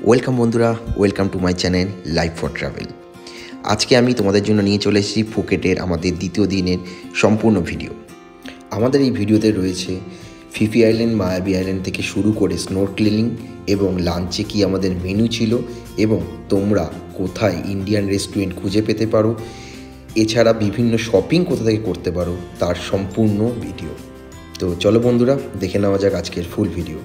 Welcome বন্ধুরা, welcome to my channel life for travel. আজকে আমি তোমাদের জন্য নিয়ে চলে এসেছি ফুকেটের আমাদের দ্বিতীয় দিনের সম্পূর্ণ ভিডিও। আমাদের এই ভিডিওতে রয়েছে ফিফি আইল্যান্ড, মায়াবী আইল্যান্ড থেকে শুরু করে স্নোরকেলিং এবং লাঞ্চে কি আমাদের মেনু ছিল এবং তোমরা কোথায় ইন্ডিয়ান রেস্টুরেন্ট খুঁজে পেতে পারো, এছাড়া বিভিন্ন শপিং কোথা থেকে করতে পারো তার সম্পূর্ণ ভিডিও। তো চলো বন্ধুরা, দেখে নেওয়া যাক আজকের ফুল ভিডিও।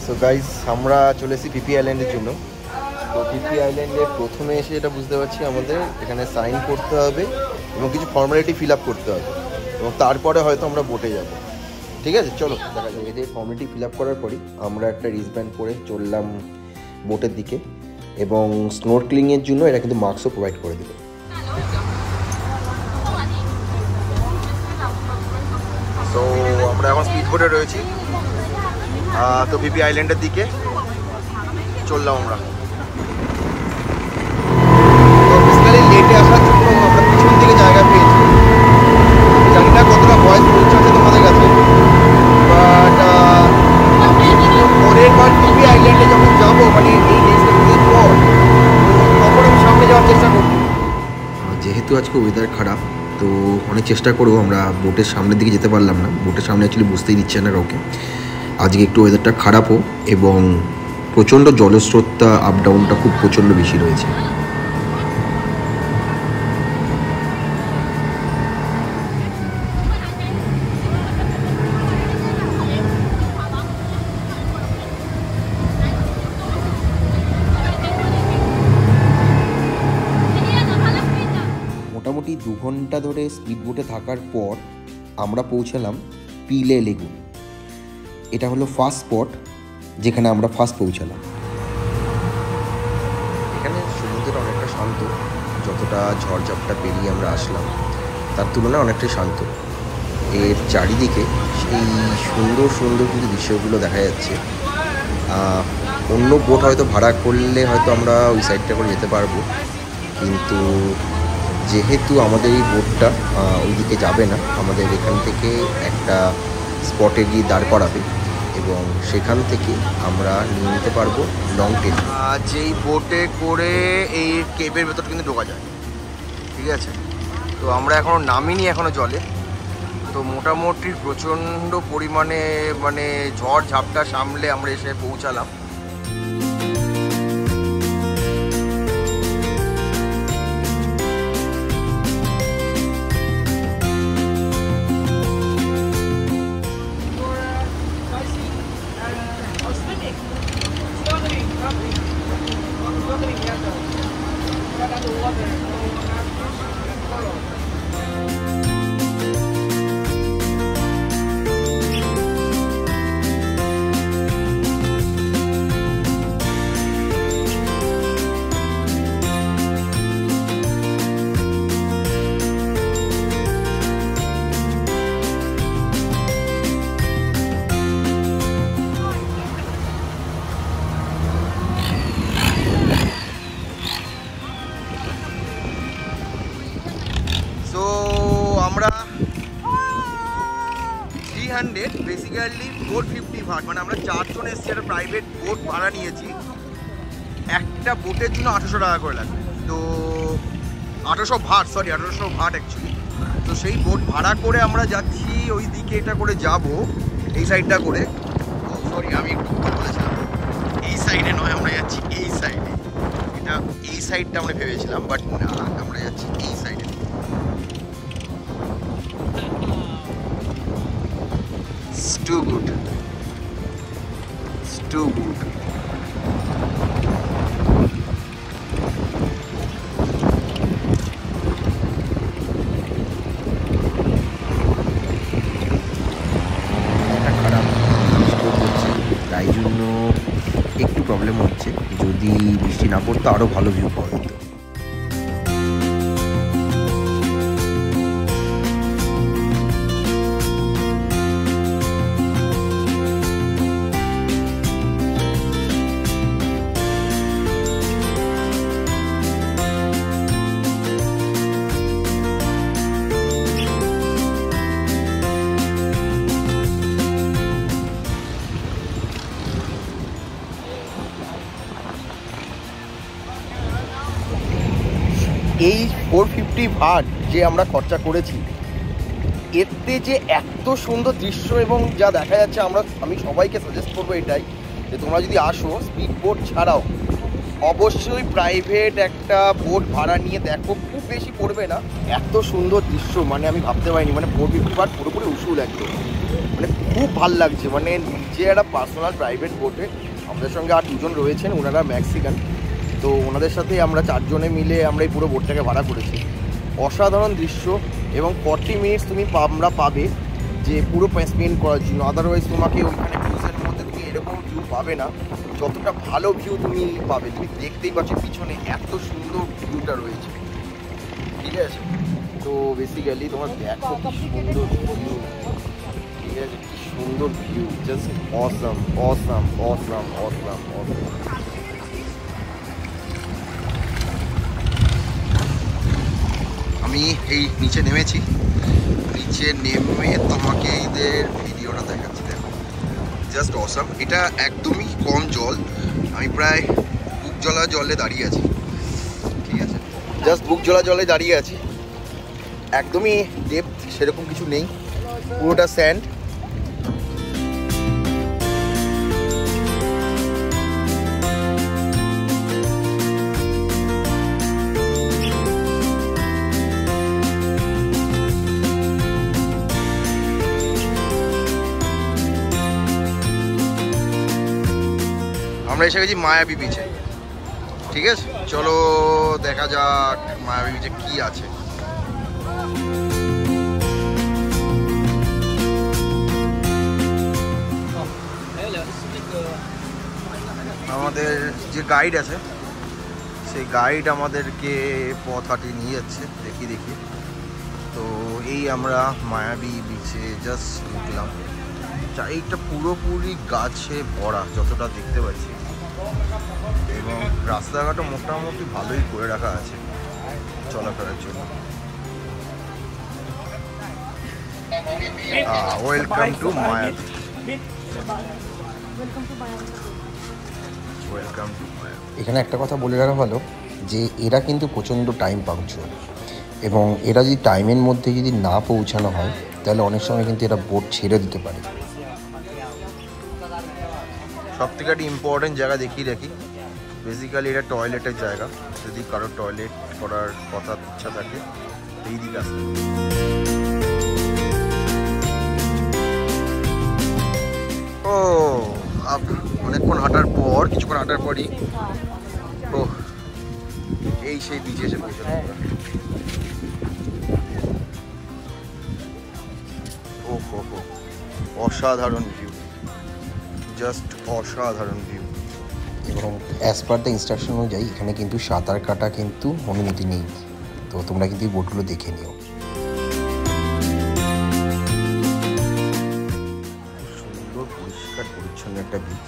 সো গাইস, আমরা চলে এসেছি পিপি আইল্যান্ডের জন্য। তো পিপি আইল্যান্ডে প্রথমে এসে যেটা বুঝতে পারছি, আমাদের এখানে সাইন করতে হবে এবং কিছু ফর্মালিটি ফিল আপ করতে হবে এবং তারপরে হয়তো আমরা বোটে যাব। ঠিক আছে, চলো দেখা যাবে। এদের ফর্মালিটি ফিল আপ করার পরই আমরা একটা রিস্টব্যান্ড পরে চললাম বোটের দিকে এবং স্নোরকেলিংয়ের জন্য এরা কিন্তু মাস্কও প্রোভাইড করে দেবে। তো আমরা এখন স্পিড বোটে রয়েছি, তো পিপি আইল্যান্ডের দিকে চললাম আমরা। লেটে আসার জন্য আমরা পিছন থেকে জায়গা পেয়েছি। জানি না কতটা ভয়েস পৌঁছাচ্ছে তোমাদের কাছে, বাট পরের বার পিপি আইল্যান্ডে যখন যাবো, মানে এই নেক্সট এপিসোডের পর, তখন আমি সামনে যাওয়ার চেষ্টা করব। যেহেতু আজকে ওয়েদার খারাপ, তো অনেক চেষ্টা করবো, আমরা বোটের সামনের দিকে যেতে পারলাম না। বোটের সামনে অ্যাকচুয়ালি বুঝতেই দিচ্ছে না কাউকে। আজকে একটু ওয়েদারটা খারাপও এবং প্রচণ্ড জলস্রোতটা, আপ ডাউনটা খুব প্রচণ্ড বেশি রয়েছে। মোটামুটি 2 ঘন্টা ধরে স্পিড বোটে থাকার পর আমরা পৌঁছালাম পিলে লেগুন। এটা হলো ফার্স্ট স্পট যেখানে আমরা ফার্স্ট পৌঁছালাম। এখানে সমুদ্রটা অনেকটা শান্ত, যতটা ঝড়ঝাপটা পেরিয়ে আমরা আসলাম তার তুলনায় অনেকটাই শান্ত। এর চারিদিকে সেই সুন্দর সুন্দর কিছু দৃশ্যগুলো দেখা যাচ্ছে। অন্য বোট হয়তো ভাড়া করলে হয়তো আমরা ওই সাইডটা করে যেতে পারবো, কিন্তু যেহেতু আমাদের এই বোটটা ওইদিকে যাবে না, আমাদের এখান থেকে একটা স্পটে গিয়ে দাঁড় করাবে এবং সেখান থেকে আমরা নিয়ে নিতে পারবো লং ট্রেন। যেই বোটে করে এই কেবের ভেতর কিন্তু ঢোকা যায়। ঠিক আছে, তো আমরা এখনও নামিনি, এখনও জলে। তো মোটামুটি প্রচণ্ড পরিমাণে মানে ঝড় ঝাপটা সামলে আমরা এসে পৌঁছালাম। আমরা 300 বেসিক্যালি 450 ভাট, মানে আমরা 4 জন এসেছি, একটা প্রাইভেট বোট ভাড়া নিয়েছি। একটা বোটের জন্য 800 টাকা করে লাগবে। তো 800 ভাট অ্যাকচুয়ালি। তো সেই বোট ভাড়া করে আমরা যাচ্ছি ওই দিকে, এটা করে যাব এই সাইডটা করে। সরি, আমি একটু ভুল বলেছিলাম, এই সাইডে নয়, আমরা যাচ্ছি এই সাইডে। এটা এই সাইডটা আমরা ভেবেছিলাম, বাট না, আমরা যাচ্ছি এই সাইডে। Too good. It's too good. তাই জন্য একটু প্রবলেম হচ্ছে। যদি বৃষ্টি না পড়তো আরও ভালো ভিউ পাওয়া যেত। ভাট যে আমরা খরচা করেছি, এতে যে এত সুন্দর দৃশ্য এবং যা দেখা যাচ্ছে, আমি সবাইকে সাজেস্ট করবো এটাই যে তোমরা যদি আসো স্পিড বোট ছাড়াও অবশ্যই প্রাইভেট একটা বোট ভাড়া নিয়ে দেখো। খুব বেশি পড়বে না, এত সুন্দর দৃশ্য মানে আমি ভাবতে পারিনি। মানে 450 বাট পুরোপুরি উসুল একদম, মানে খুব ভাল লাগছে। মানে নিজে একটা পার্সোনাল প্রাইভেট বোটে, আমাদের সঙ্গে আর দুজন রয়েছেন, ওনারা মেক্সিকান, তো ওনাদের সাথে আমরা 4 জনে মিলে আমরা এই পুরো বোটটাকে ভাড়া করেছি। অসাধারণ দৃশ্য এবং 40 মিনিটস তুমি আমরা পাবে যে পুরো স্পেন্ড করার জন্য। আদারওয়াইজ তোমাকে ওইখানে ভিউজের মধ্যে তুমি এরকম ভিউ পাবে না, যতটা ভালো ভিউ তুমি পাবে। তুমি দেখতেই পাচ্ছ পিছনে এত সুন্দর ভিউটা রয়েছে, ঠিক আছে? তো বেসিক্যালি তোমার দেখো কি সুন্দর ভিউ, ঠিক আছে? কি সুন্দর view, just awesome awesome awesome awesome awesome. আমি এই নিচে নেমেছি, নিচে নেমে তোমাকে এদের ভিডিওটা দেখাচ্ছি। দেখো জাস্ট অসাম। এটা একদমই কম জল, আমি প্রায় বুক জলা জলে দাঁড়িয়ে আছি, ঠিক আছে? জাস্ট বুক জলা জলে দাঁড়িয়ে আছি, একদমই ডেপথ সেরকম কিছু নেই, পুরোটা স্যান্ড। আমরা এসে গেছি মায়াবী বিচে, ঠিক আছে? চলো দেখা যাক মায়াবী বিচে কি আছে। আমাদের যে গাইড আছে সেই গাইড আমাদেরকে পথ হাঁটিয়ে নিয়ে যাচ্ছে, দেখি। তো এই আমরা মায়াবী বিচে জাস্ট ঢুকলাম, চারিটা পুরোপুরি গাছে ভরা যতটা দেখতে পাচ্ছি, এবং রাস্তাঘাটও মোটামুটি ভালোই করে রাখা আছে চলাফেরার জন্য। ওয়েলকাম টু মায়াবী, ওয়েলকাম টু মায়াবী। এখানে একটা কথা বলে রাখা ভালো যে এরা কিন্তু প্রচণ্ড টাইম পাংচুয়াল, এবং এরা যদি টাইমের মধ্যে যদি না পৌঁছানো হয় তাহলে অনেক সময় কিন্তু এরা বোট ছেড়ে দিতে পারে। সব থেকে একটা ইম্পর্টেন্ট জায়গা দেখিয়ে রাখি, বেসিক্যালি এটা টয়লেটের জায়গা। যদি কারোর টয়লেট করার কথা ইচ্ছা থাকে এই দিকে আসতে। ও অনেকক্ষণ হাঁটার পর, কিছুক্ষণ হাঁটার পরই ও এই সেই বিচে এসে পৌঁছালাম। ও হো হো, অসাধারণ ভিউ, জাস্ট অসাধারণ ভিউ। এবং অ্যাজ পার দ্য ইনস্ট্রাকশন অনুযায়ী এখানে কিন্তু সাঁতার কাটা কিন্তু অনুমতি নেই, তো তোমরা কিন্তু এই বোটগুলো দেখে নিও। সুন্দর পরিষ্কার পরিচ্ছন্ন একটা বিচ,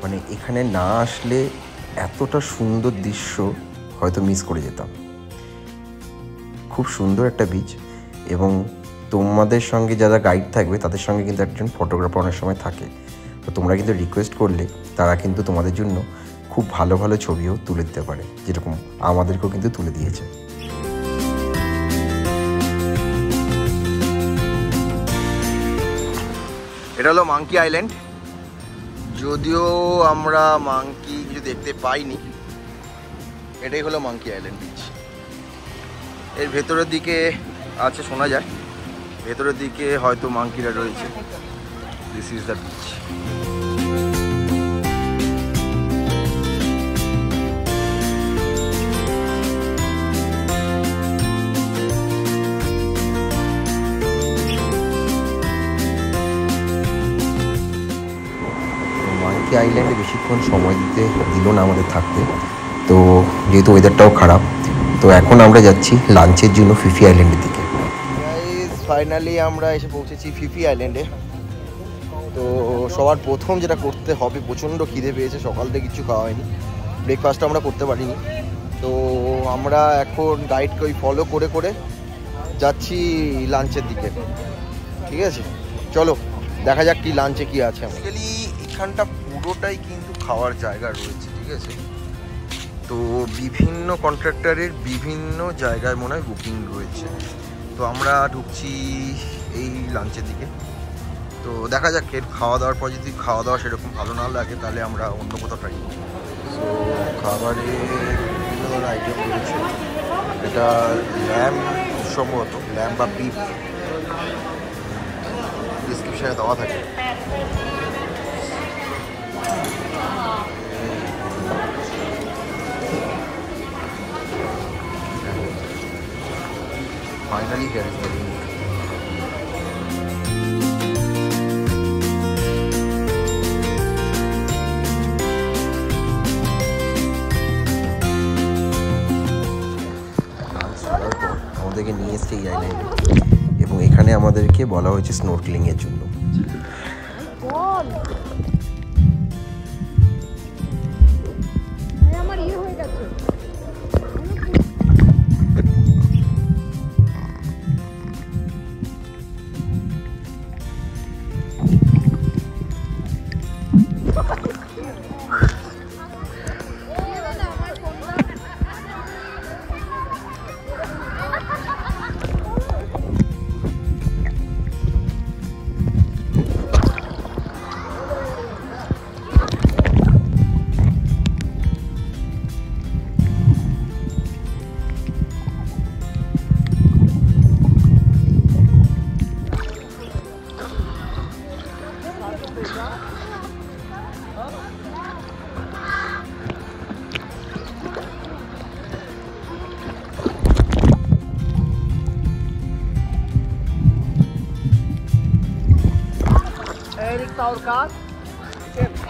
মানে এখানে না আসলে এতটা সুন্দর দৃশ্য হয়তো মিস করে যেতাম। খুব সুন্দর একটা বিচ, এবং তোমাদের সঙ্গে যারা গাইড থাকবে তাদের সঙ্গে কিন্তু একজন ফটোগ্রাফার অনেক সময় থাকে, তো তোমরা কিন্তু রিকোয়েস্ট করলে তারা কিন্তু তোমাদের জন্য খুব ভালো ভালো ছবিও তুলে দিতে পারে, যেরকম আমাদেরকেও কিন্তু তুলে দিয়েছে। এটা হলো মাঙ্কি আইল্যান্ড, যদিও আমরা মাঙ্কি কিছু দেখতে পাইনি। এটাই হলো মাঙ্কি আইল্যান্ড বিচ। এর ভেতরের দিকে আছে, শোনা যায় ভেতরের দিকে হয়তো মাঙ্কিরা রয়েছে। This is the beach. Monkey আইল্যান্ডে বেশিক্ষণ সময় দিতে দিল না আমাদের থাকতে, তো যেহেতু ওয়েদারটাও খারাপ, তো এখন আমরা যাচ্ছি লাঞ্চের জন্য ফিফি আইল্যান্ডের দিকে। ফাইনালি আমরা এসে পৌঁছেছি ফিফি আইল্যান্ডে। তো সবার প্রথম যেটা করতে হবে, প্রচণ্ড খিদে পেয়েছে, সকাল থেকে কিছু খাওয়া হয়নি, ব্রেকফাস্টও আমরা করতে পারিনি। তো আমরা এখন গাইডকে ওই ফলো করে করে যাচ্ছি লাঞ্চের দিকে, ঠিক আছে? চলো দেখা যাক কি লাঞ্চে কি আছে। বেসিক্যালি এখানটা পুরোটাই কিন্তু খাওয়ার জায়গা রয়েছে, ঠিক আছে? তো বিভিন্ন কন্ট্রাক্টরের বিভিন্ন জায়গায় মনে হয় বুকিং রয়েছে। তো আমরা ঢুকছি এই লাঞ্চের দিকে। তো দেখা যাক, এর খাওয়া দাওয়ার পর যদি খাওয়া দাওয়া সেরকম ভালো না লাগে তাহলে আমরা অন্য কোথাও ট্রাই করব। তো খাবারে বিভিন্ন ধরনের আইটেম রয়েছে। এটা ল্যাম্প, সম্ভবত ল্যাম্প বা বিফ, ডিসক্রিপশানে দেওয়া থাকে। Finally here is the link. আমাদেরকে নিয়ে এসছে এই আইল্যান্ডে এবং এখানে আমাদেরকে বলা হয়েছে স্নোরকেলিংয়ের জন্য।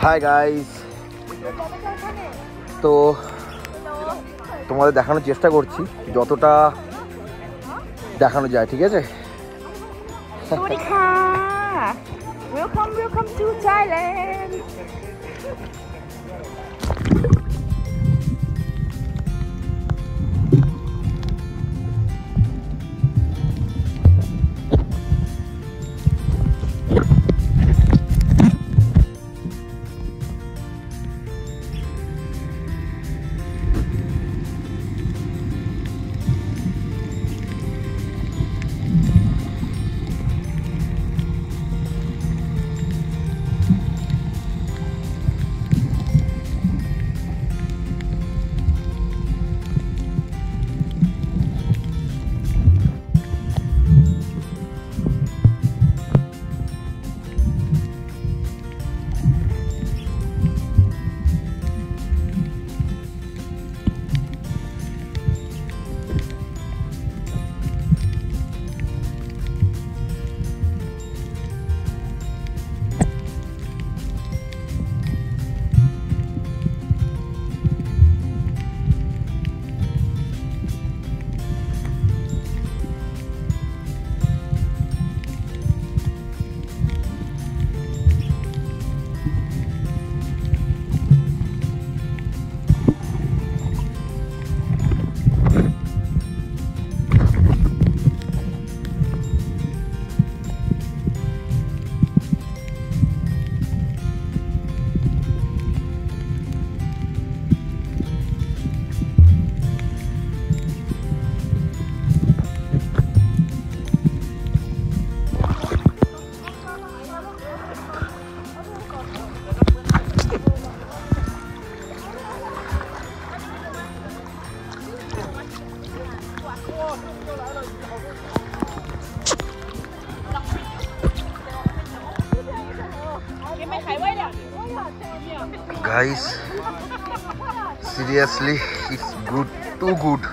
হাই গাইস, তো তোমাদের দেখানোর চেষ্টা করছি যতটা দেখানো যায়, ঠিক আছে? Welcome to Thailand. Guys, seriously, it's good, too good.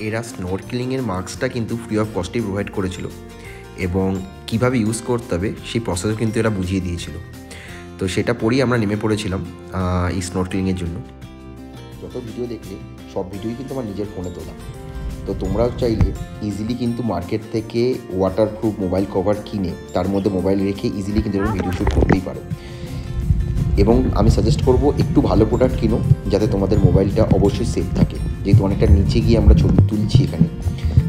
এরা স্নোরকেলিংয়ের মাস্কটা কিন্তু ফ্রি অফ কস্টেই প্রোভাইড করেছিল এবং কিভাবে ইউজ করতে হবে সেই প্রসেসও কিন্তু এরা বুঝিয়ে দিয়েছিল। তো সেটা পরেই আমরা নেমে পড়েছিলাম এই স্নোরকেলিংয়ের জন্য। যত ভিডিও দেখলে সব ভিডিওই কিন্তু আমার নিজের ফোনে তোলা। তো তোমরাও চাইলে ইজিলি কিন্তু মার্কেট থেকে ওয়াটারপ্রুফ মোবাইল কভার কিনে তার মধ্যে মোবাইল রেখে ইজিলি কিন্তু এরকম ভিডিও শ্যুট করতেই পারো। এবং আমি সাজেস্ট করব একটু ভালো প্রোডাক্ট কিনো, যাতে তোমাদের মোবাইলটা অবশ্যই সেফ থাকে, যেহেতু অনেকটা নিচে গিয়ে আমরা ছবি তুলছি এখানে।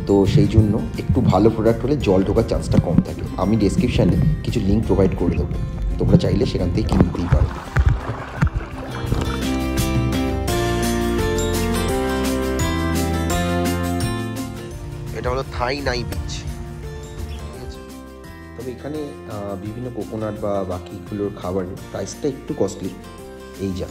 তো সেই জন্য একটু ভালো প্রোডাক্ট হলে জল ঢোকার চান্সটা কম থাকে। আমি ডেসক্রিপশানে কিছু লিঙ্ক প্রোভাইড করে দেবো, তোমরা চাইলে সেখান থেকে কিনে নিতেই পারো। এটা হলো থাই নাই বিচ, ঠিক আছে। তবে এখানে বিভিন্ন কোকোনাট বা বাকিগুলোর খাবারের প্রাইসটা একটু কস্টলি, এই যা।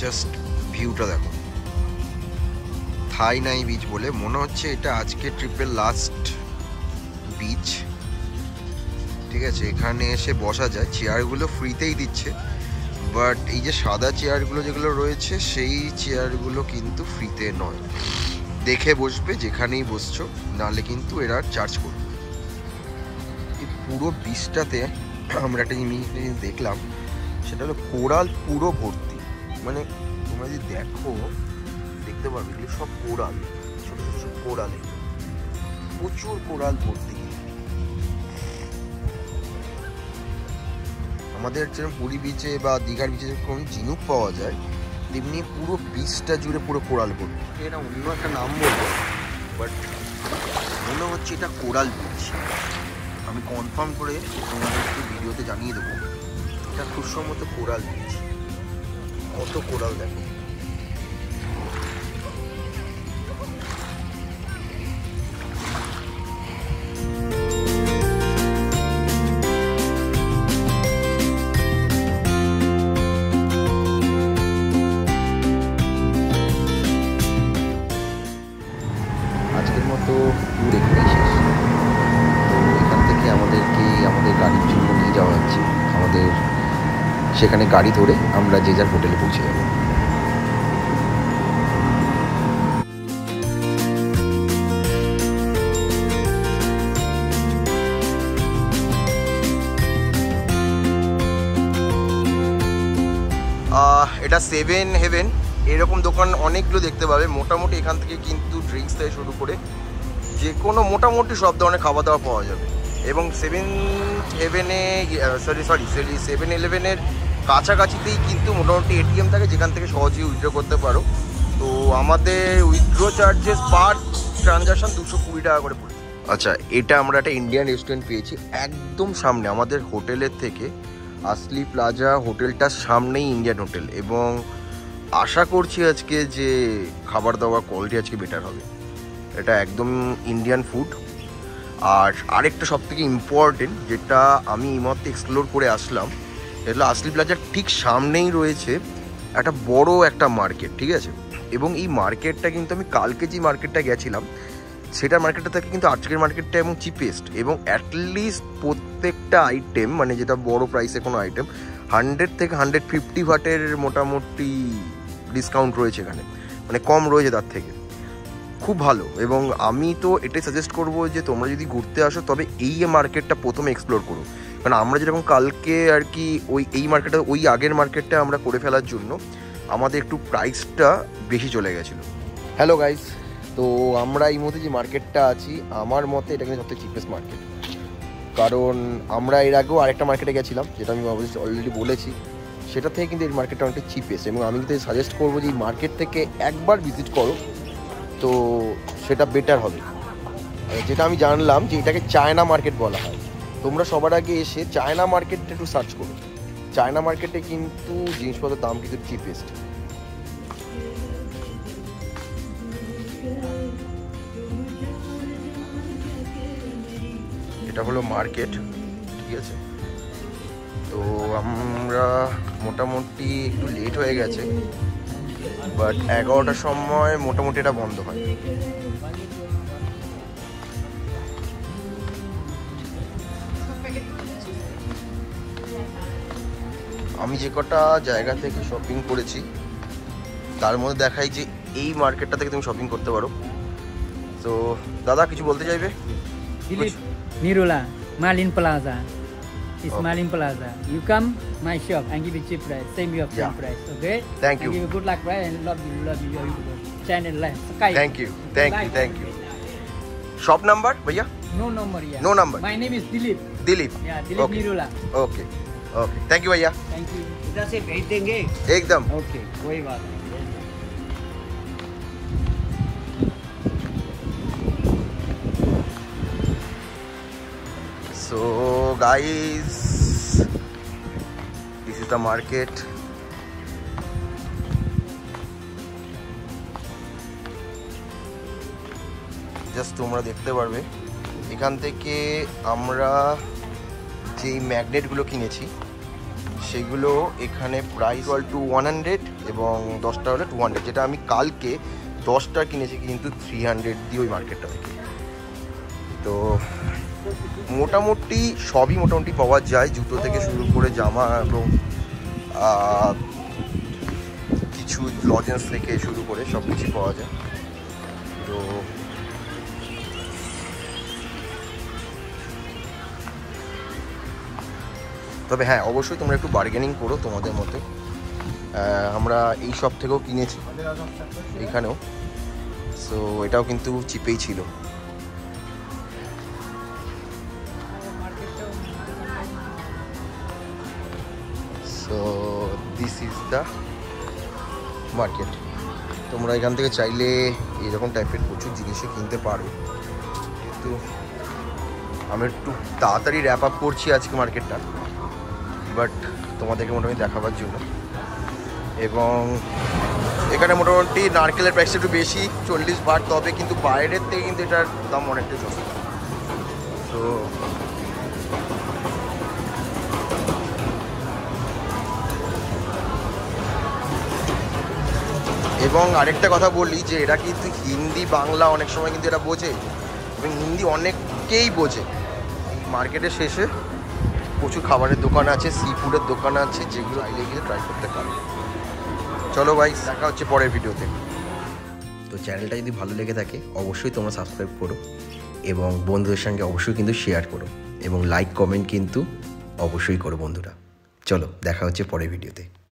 জাস্ট ভিউটা দেখো, থাই নাই বিচ বলে মনে হচ্ছে এটা আজকে ট্রিপের লাস্ট বিচ, ঠিক আছে। এখানে এসে বসা যায়, চেয়ারগুলো ফ্রিতেই দিচ্ছে, বাট এই যে সাদা চেয়ারগুলো যেগুলো রয়েছে সেই চেয়ারগুলো কিন্তু ফ্রিতে নয়, দেখে বসবে যেখানেই বসছো, নাহলে কিন্তু এরা চার্জ করবে। এই পুরো বিচটাতে আমরা একটা জিনিস দেখলাম, সেটা হলো কোরাল পুরো ভর্তি। মানে তোমরা যদি দেখতে পারবে এগুলো সব কোরাল, ছোট ছোট সব কোরাল, প্রচুর কোরাল ভর্তি। আমাদের যেরকম পুরী বিচে বা দীঘার বিচে যেরকম ঝিনুক পাওয়া যায়, তেমনি পুরো বিচটা জুড়ে পুরো কোরাল ভর্তি। এটা অন্য একটা নাম বলবো, বাট মনে হচ্ছে এটা কোরাল বিচ। আমি কনফার্ম করে তোমাদেরকে ভিডিওতে জানিয়ে দেবো, এটা খুব সম্ভবত কোরাল বিচ। কত কোরাল দেখো, আজকের মতো ট্যুর এখানেই শেষ। তো এখান থেকে আমাদেরকে আমাদের গাড়ির জন্য নিয়ে যাওয়া হচ্ছে, আমাদের সেখানে গাড়ি ধরে আমরা যে যার হোটেলে পৌঁছে যাব। এটা 7 হেভেন, এরকম দোকান অনেকগুলো দেখতে পাবে। মোটামুটি এখান থেকে কিন্তু ড্রিঙ্কস থেকে শুরু করে যে কোনো মোটামুটি সব ধরনের খাবার দাবার পাওয়া যাবে। এবং 7 হেভেনে সরি 7-11-এর কাছাকাছিতেই কিন্তু মোটামুটি এটিএম থাকে, যেখান থেকে সহজেই উইথড্র করতে পারো। তো আমাদের উইথড্র চার্জেস পার ট্রানজাকশন 220 টাকা করে পড়ে। আচ্ছা, এটা আমরা একটা ইন্ডিয়ান রেস্টুরেন্ট পেয়েছি একদম সামনে আমাদের হোটেলের থেকে। আসলি প্লাজা হোটেলটার সামনেই ইন্ডিয়ান হোটেল, এবং আশা করছি আজকে যে খাবার দাবার কোয়ালিটি আজকে বেটার হবে। এটা একদম ইন্ডিয়ান ফুড। আর আরেকটা সবথেকে ইম্পর্টেন্ট যেটা আমি এই মুহূর্তে এক্সপ্লোর করে আসলাম, এটা আসলি প্লাজার ঠিক সামনেই রয়েছে একটা বড় একটা মার্কেট, ঠিক আছে। এবং এই মার্কেটটা কিন্তু আমি কালকে যে মার্কেটটা গেছিলাম সেটার মার্কেটটা থেকে কিন্তু আজকের মার্কেটটা এবং চিপেস্ট, এবং অ্যাটলিস্ট প্রত্যেকটা আইটেম, মানে যেটা বড় প্রাইসে কোনো আইটেম 100 থেকে 150 ভাটের মোটামুটি ডিসকাউন্ট রয়েছে এখানে, মানে কম রয়েছে তার থেকে। খুব ভালো। এবং আমি তো এটাই সাজেস্ট করবো যে তোমরা যদি ঘুরতে আসো তবে এই মার্কেটটা প্রথমে এক্সপ্লোর করো। মানে আমরা যেরকম কালকে আর কি এই মার্কেটটা ওই আগের মার্কেটটা আমরা করে ফেলার জন্য আমাদের একটু প্রাইসটা বেশি চলে গেছিলো। হ্যালো গাইস, তো আমরা এই মধ্যে যে মার্কেটটা আছি আমার মতে এটা কিন্তু সবথেকে চিপেস্ট মার্কেট। কারণ আমরা এর আগেও আরেকটা মার্কেটে গেছিলাম, যেটা আমি অলরেডি বলেছি, সেটা থেকে কিন্তু এই মার্কেটটা অনেকটা চিপেস্ট। এবং আমি কিন্তু সাজেস্ট করবো যে এই মার্কেট থেকে একবার ভিজিট করো, তো সেটা বেটার হবে। যেটা আমি জানলাম যে এটাকে চায়না মার্কেট বলা হয়। তোমরা সবার আগে এসে চায়না মার্কেটটা একটু সার্চ করো। চায়না মার্কেটে কিন্তু জিনিসপত্রের দাম কিন্তু চিপেস্ট। এটা হলো মার্কেট, ঠিক আছে। তো আমরা মোটামুটি একটু লেট হয়ে গেছে, বাট 11টার সময় মোটামুটি এটা বন্ধ হয়। আমি যে কটা জায়গা থেকে শপিং করেছি তার মধ্যে দেখাই যে এই মার্কেটটা থেকে তুমি শপিং করতে পারো। তো দাদা কিছু বলতে চাইবে? Nirula, Malin Plaza. It's Malin Plaza. You come my shop and give you cheap price. Same your same Yeah. price. Okay. Thank you. Give you good luck, right? And love you your channel life. Sky. Thank you. Thank you. Bye. Thank you. Shop number, भैया? No number, yeah. No number. My name is Dilip. Dilip. Yeah, Dilip Okay. Nirula. Okay. Okay. Thank you भैया. Thank you. इधर से भेज देंगे। एकदम. Okay, कोई बात नहीं. So guys, this is the market. Just তোমরা দেখতে পারবে এখান থেকে আমরা যেই ম্যাগনেটগুলো কিনেছি সেগুলো এখানে প্রাইস হল টু 100 এবং 10টা হলো 200, যেটা আমি কালকে 10টা কিনেছি কিন্তু 300 দিয়ে ওই মার্কেটটা থেকে। তো মোটামুটি সবই মোটামুটি পাওয়া যায়, জুতো থেকে শুরু করে জামা এবং কিছু লজেন্স থেকে শুরু করে সব কিছু পাওয়া যায়। তো তবে হ্যাঁ, অবশ্যই তোমরা একটু বার্গেনিং করো তোমাদের মতো। আমরা এই সব থেকেও কিনেছি এইখানেও, সো এটাও কিন্তু চিপেই ছিল। So this is the market. তোমরা এখান থেকে চাইলে এরকম টাইপের প্রচুর জিনিসও কিনতে পারো, কিন্তু আমি একটু তাড়াতাড়ি র্যাপ আপ করছি আজকে মার্কেটটা, বাট তোমাদেরকে মোটামুটি দেখাবার জন্য। এবং এখানে মোটামুটি নারকেলের প্রাইসটা একটু বেশি, 40 বাট, তবে কিন্তু বাইরের থেকে কিন্তু এটার দাম অনেকটা সস্তা। তো এবং আরেকটা কথা বলি যে এরা কিন্তু হিন্দি বাংলা অনেক সময় কিন্তু এরা বোঝে, এবং হিন্দি অনেককেই বোঝে। এই মার্কেটের শেষে প্রচুর খাবারের দোকান আছে, সি ফুডের দোকান আছে, যেগুলো আইলে গিয়ে ট্রাই করতে পারো। চলো ভাই, দেখা হচ্ছে পরের ভিডিওতে। তো চ্যানেলটা যদি ভালো লেগে থাকে অবশ্যই তোমরা সাবস্ক্রাইব করো, এবং বন্ধুদের সঙ্গে অবশ্যই কিন্তু শেয়ার করো, এবং লাইক কমেন্ট কিন্তু অবশ্যই করো বন্ধুরা। চলো দেখা হচ্ছে পরের ভিডিওতে।